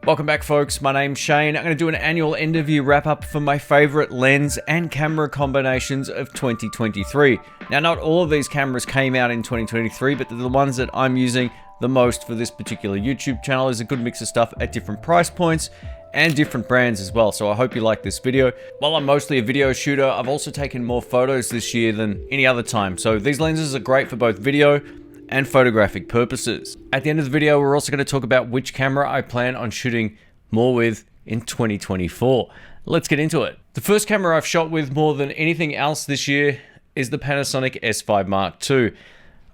Welcome back, folks. My name's Shane. I'm going to do an annual end of year wrap up for my favorite lens and camera combinations of 2023. Now, not all of these cameras came out in 2023, but they're the ones that I'm using the most for this particular YouTube channel. There's a good mix of stuff at different price points and different brands as well. So I hope you like this video. While I'm mostly a video shooter, I've also taken more photos this year than any other time. So these lenses are great for both video and photographic purposes. At the end of the video, we're also going to talk about which camera I plan on shooting more with in 2024. Let's get into it. The first camera I've shot with more than anything else this year is the Panasonic S5 Mark II.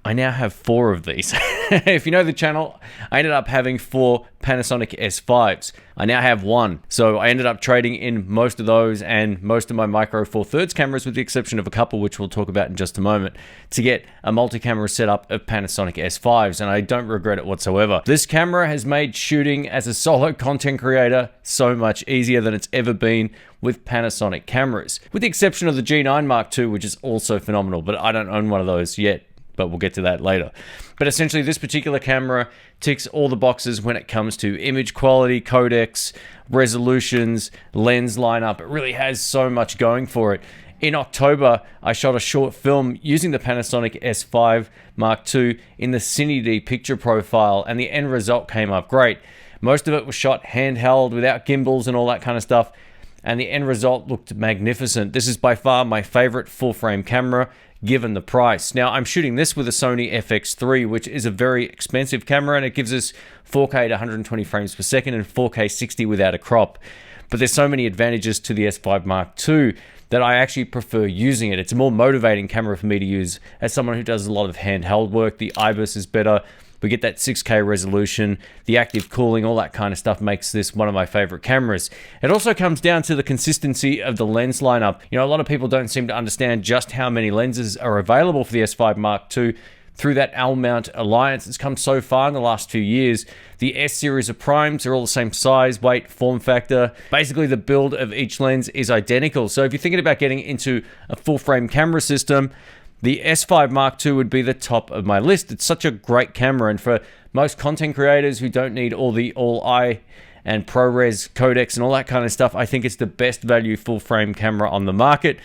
I now have 4 of these. If you know the channel, I ended up having 4 Panasonic S5s. I now have 1. So I ended up trading in most of those and most of my Micro Four Thirds cameras, with the exception of a couple, which we'll talk about in just a moment, to get a multi-camera setup of Panasonic S5s, and I don't regret it whatsoever. This camera has made shooting as a solo content creator so much easier than it's ever been with Panasonic cameras, with the exception of the G9 Mark II, which is also phenomenal, but I don't own one of those yet. But we'll get to that later. But essentially, this particular camera ticks all the boxes when it comes to image quality, codecs, resolutions, lens lineup. It really has so much going for it. In October, I shot a short film using the Panasonic S5 Mark II in the Cine-D picture profile, and the end result came up great. Most of it was shot handheld without gimbals and all that kind of stuff, and the end result looked magnificent. This is by far my favorite full-frame camera, given the price. Now, I'm shooting this with a Sony FX3, which is a very expensive camera, and it gives us 4K at 120 frames per second and 4K 60 without a crop. But there's so many advantages to the S5 Mark II that I actually prefer using it. It's a more motivating camera for me to use as someone who does a lot of handheld work. The IBIS is better. We get that 6K resolution, the active cooling, all that kind of stuff makes this one of my favorite cameras. It also comes down to the consistency of the lens lineup. You know, a lot of people don't seem to understand just how many lenses are available for the S5 Mark II through that L-mount alliance. It's come so far in the last few years. The S series of primes are all the same size, weight, form factor. Basically, the build of each lens is identical. So if you're thinking about getting into a full-frame camera system, the S5 Mark II would be the top of my list. It's such a great camera, and for most content creators who don't need all the all-eye and ProRes codecs and all that kind of stuff, I think it's the best value full-frame camera on the market,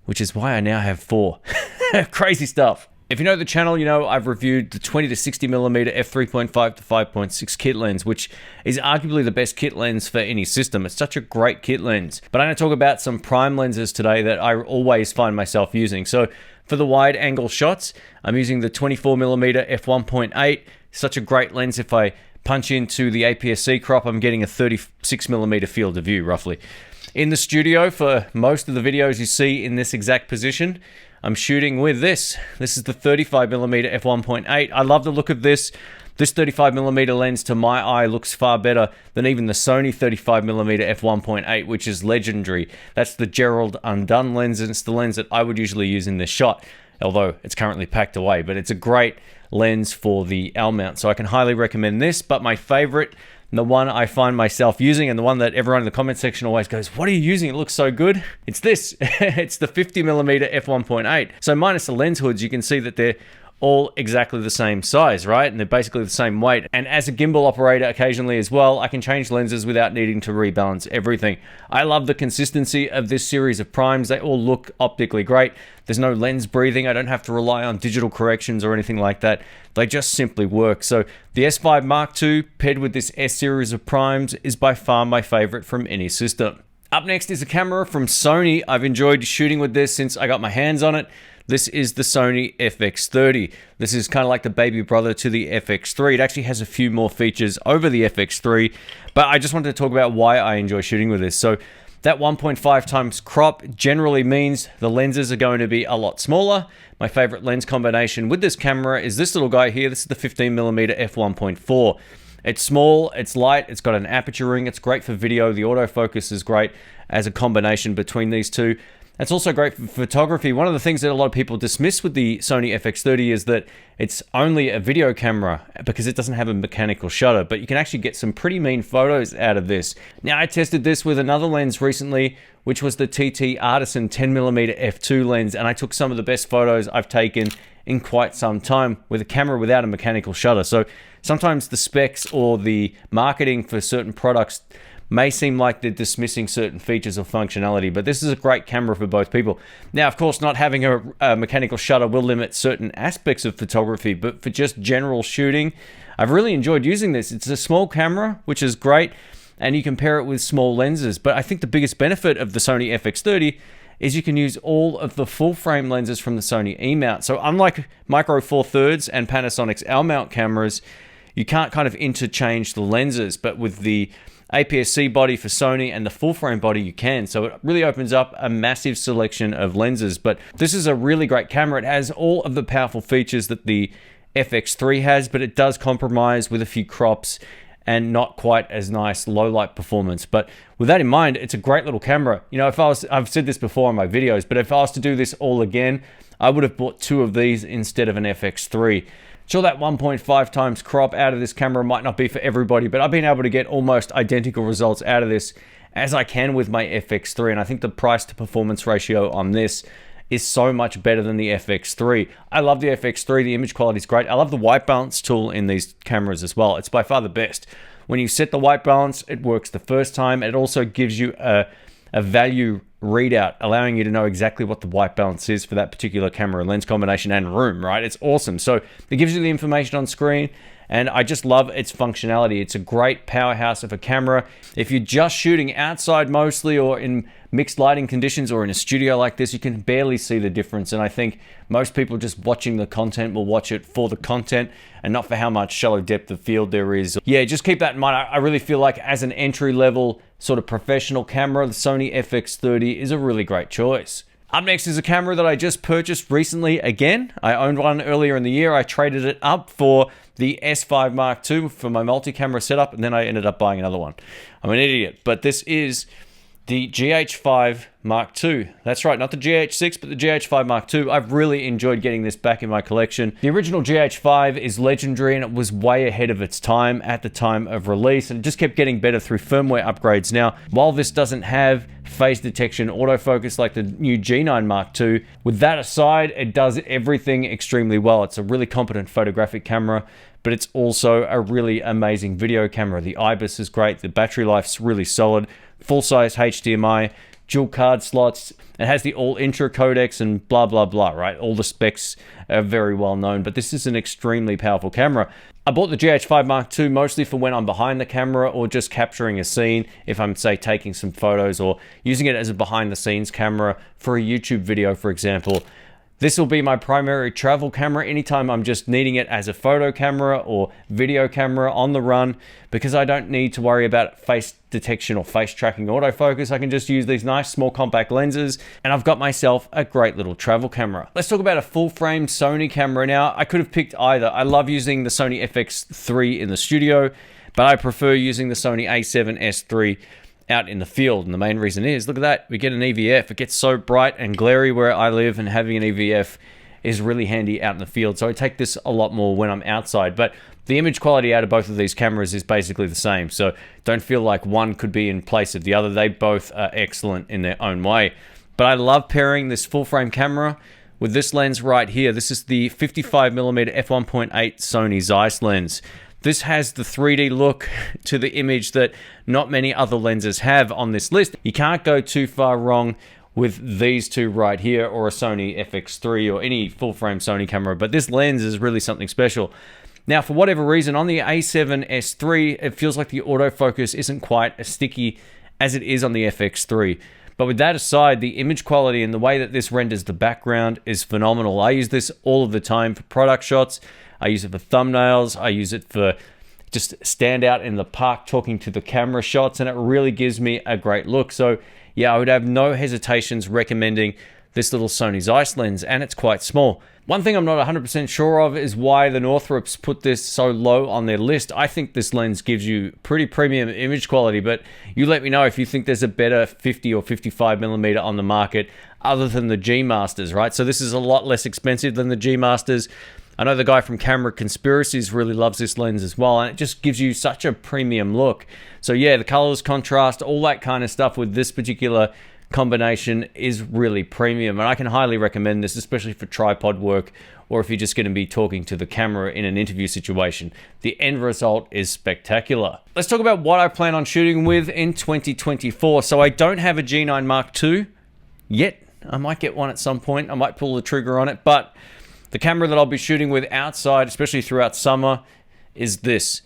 which is why I now have 4. Crazy stuff. If you know the channel, you know I've reviewed the 20 to 60mm f3.5 to 5.6 kit lens, which is arguably the best kit lens for any system. It's such a great kit lens. But I'm going to talk about some prime lenses today that I always find myself using. So for the wide angle shots, I'm using the 24mm f1.8. Such a great lens. If I punch into the APS-C crop, I'm getting a 36mm field of view, roughly. In the studio, for most of the videos you see in this exact position, I'm shooting with this. This is the 35mm f1.8. I love the look of this. This 35mm lens, to my eye, looks far better than even the Sony 35mm f1.8, which is legendary. That's the Gerald Undone lens, and it's the lens that I would usually use in this shot, although it's currently packed away. But it's a great lens for the L-mount, so I can highly recommend this. But my favorite, the one I find myself using, and the one that everyone in the comment section always goes, "What are you using? It looks so good." It's this. It's the 50mm f1.8. So minus the lens hoods, you can see that they're all exactly the same size, right? And they're basically the same weight. And as a gimbal operator occasionally as well, I can change lenses without needing to rebalance everything. I love the consistency of this series of primes. They all look optically great. There's no lens breathing. I don't have to rely on digital corrections or anything like that. They just simply work. So the S5 Mark II paired with this S series of primes is by far my favorite from any system. Up next is a camera from Sony. I've enjoyed shooting with this since I got my hands on it. This is the Sony FX30. This is kind of like the baby brother to the FX3. It actually has a few more features over the FX3, but I just wanted to talk about why I enjoy shooting with this. So that 1.5 times crop generally means the lenses are going to be a lot smaller. My favorite lens combination with this camera is this little guy here. This is the 15mm f1.4. It's small, it's light, it's got an aperture ring, it's great for video. The autofocus is great as a combination between these two. It's also great for photography. One of the things that a lot of people dismiss with the Sony FX30 is that it's only a video camera because it doesn't have a mechanical shutter, but you can actually get some pretty mean photos out of this. Now, I tested this with another lens recently, which was the TT Artisan 10mm f2 lens, and I took some of the best photos I've taken in quite some time with a camera without a mechanical shutter. So sometimes the specs or the marketing for certain products may seem like they're dismissing certain features or functionality, but this is a great camera for both people. Now, of course, not having a mechanical shutter will limit certain aspects of photography, but for just general shooting, I've really enjoyed using this. It's a small camera, which is great, and you can pair it with small lenses. But I think the biggest benefit of the Sony FX30 is you can use all of the full frame lenses from the Sony E-mount. So unlike Micro Four Thirds and Panasonic's L-mount cameras, you can't kind of interchange the lenses, but with the APS-C body for Sony and the full frame body you can. So it really opens up a massive selection of lenses. But this is a really great camera. It has all of the powerful features that the FX3 has, but it does compromise with a few crops and not quite as nice low light performance. But with that in mind, it's a great little camera. You know, I've said this before in my videos, but if I was to do this all again, I would have bought 2 of these instead of an FX3. Sure, that 1.5 times crop out of this camera might not be for everybody, but I've been able to get almost identical results out of this as I can with my FX3, and I think the price to performance ratio on this is so much better than the FX3. I love the FX3, the image quality is great. I love the white balance tool in these cameras as well. It's by far the best. When you set the white balance, it works the first time. It also gives you a value readout, allowing you to know exactly what the white balance is for that particular camera lens combination and room, right? It's awesome. So it gives you the information on screen, and I just love its functionality. It's a great powerhouse of a camera. If you're just shooting outside mostly, or in mixed lighting conditions, or in a studio like this, you can barely see the difference. And I think most people just watching the content will watch it for the content and not for how much shallow depth of field there is. Yeah, just keep that in mind. I really feel like as an entry-level sort of professional camera, the Sony FX30 is a really great choice. Up next is a camera that I just purchased recently again. I owned one earlier in the year. I traded it up for the S5 Mark II for my multi-camera setup, and then I ended up buying another one. I'm an idiot, but this is the GH5 Mark II. That's right, not the GH6, but the GH5 Mark II. I've really enjoyed getting this back in my collection. The original GH5 is legendary, and it was way ahead of its time at the time of release, and it just kept getting better through firmware upgrades. Now, while this doesn't have phase detection autofocus like the new G9 Mark II, with that aside, it does everything extremely well. It's a really competent photographic camera, but it's also a really amazing video camera. The IBIS is great, the battery life's really solid, full-size HDMI, dual card slots, it has the all-intra codecs and blah, blah, blah, right? All the specs are very well known, but this is an extremely powerful camera. I bought the GH5 Mark II mostly for when I'm behind the camera or just capturing a scene, if I'm, say, taking some photos or using it as a behind-the-scenes camera for a YouTube video, for example. This will be my primary travel camera anytime I'm just needing it as a photo camera or video camera on the run, because I don't need to worry about face detection or face tracking autofocus. I can just use these nice small compact lenses, and I've got myself a great little travel camera. Let's talk about a full frame Sony camera now. I could have picked either. I love using the Sony FX3 in the studio, but I prefer using the Sony a7S III out in the field, and the main reason is, look at that, we get an EVF. It gets so bright and glary where I live, and having an EVF is really handy out in the field. So I take this a lot more when I'm outside, but the image quality out of both of these cameras is basically the same. So don't feel like one could be in place of the other. They both are excellent in their own way. But I love pairing this full frame camera with this lens right here. This is the 55mm f1.8 Sony Zeiss lens. This has the 3D look to the image that not many other lenses have on this list. You can't go too far wrong with these two right here, or a Sony FX3 or any full frame Sony camera, but this lens is really something special. Now, for whatever reason, on the a7S III, it feels like the autofocus isn't quite as sticky as it is on the FX3. But with that aside, the image quality and the way that this renders the background is phenomenal. I use this all of the time for product shots. I use it for thumbnails. I use it for just stand out in the park talking to the camera shots, and it really gives me a great look. So yeah, I would have no hesitations recommending this little Sony Zeiss lens, and it's quite small. One thing I'm not 100% sure of is why the Northrops put this so low on their list. I think this lens gives you pretty premium image quality, but you let me know if you think there's a better 50 or 55mm on the market other than the G Masters, right? So this is a lot less expensive than the G Masters. I know the guy from Camera Conspiracies really loves this lens as well, and it just gives you such a premium look. So yeah, the colors, contrast, all that kind of stuff with this particular combination is really premium, and I can highly recommend this, especially for tripod work or if you're just going to be talking to the camera in an interview situation. The end result is spectacular. Let's talk about what I plan on shooting with in 2024. So I don't have a G9 Mark II yet. I might get one at some point. I might pull the trigger on it, but the camera that I'll be shooting with outside, especially throughout summer, is this.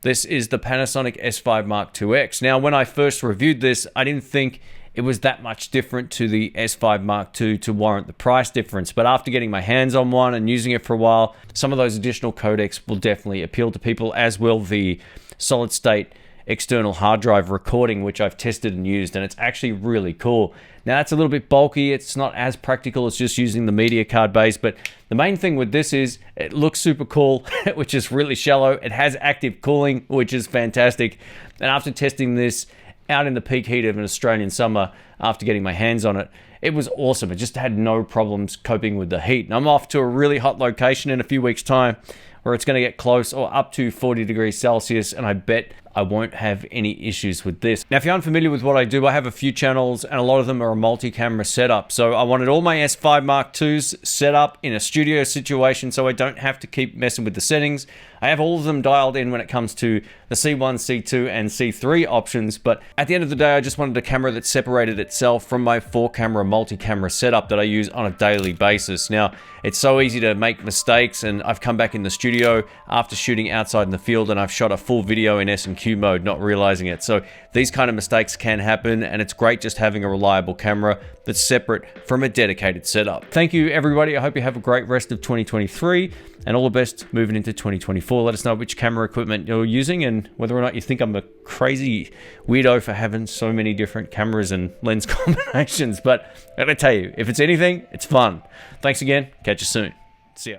This is the Panasonic S5 Mark IIX. Now, when I first reviewed this, I didn't think it was that much different to the S5 Mark II to warrant the price difference. But after getting my hands on one and using it for a while, some of those additional codecs will definitely appeal to people, as will the solid state external hard drive recording, which I've tested and used, and it's actually really cool. Now, it's a little bit bulky. It's not as practical as just using the media card base, but the main thing with this is it looks super cool, which is really shallow. It has active cooling, which is fantastic. And after testing this out in the peak heat of an Australian summer, after getting my hands on it, it was awesome. It just had no problems coping with the heat. And I'm off to a really hot location in a few weeks' time where it's going to get close or up to 40 degrees Celsius, and I bet I won't have any issues with this. Now, if you're unfamiliar with what I do, I have a few channels, and a lot of them are a multi-camera setup. So I wanted all my S5 Mark IIs set up in a studio situation so I don't have to keep messing with the settings. I have all of them dialed in when it comes to the C1, C2, and C3 options, but at the end of the day, I just wanted a camera that separated itself from my 4-camera multi-camera setup that I use on a daily basis. Now, it's so easy to make mistakes, and I've come back in the studio after shooting outside in the field, and I've shot a full video in S&Q mode, not realizing it. So these kind of mistakes can happen, and it's great just having a reliable camera that's separate from a dedicated setup. Thank you, everybody. I hope you have a great rest of 2023, and all the best moving into 2024. Let us know which camera equipment you're using and whether or not you think I'm a crazy weirdo for having so many different cameras and lens combinations. But I gotta tell you, if it's anything, it's fun. Thanks again. Catch you soon. See ya.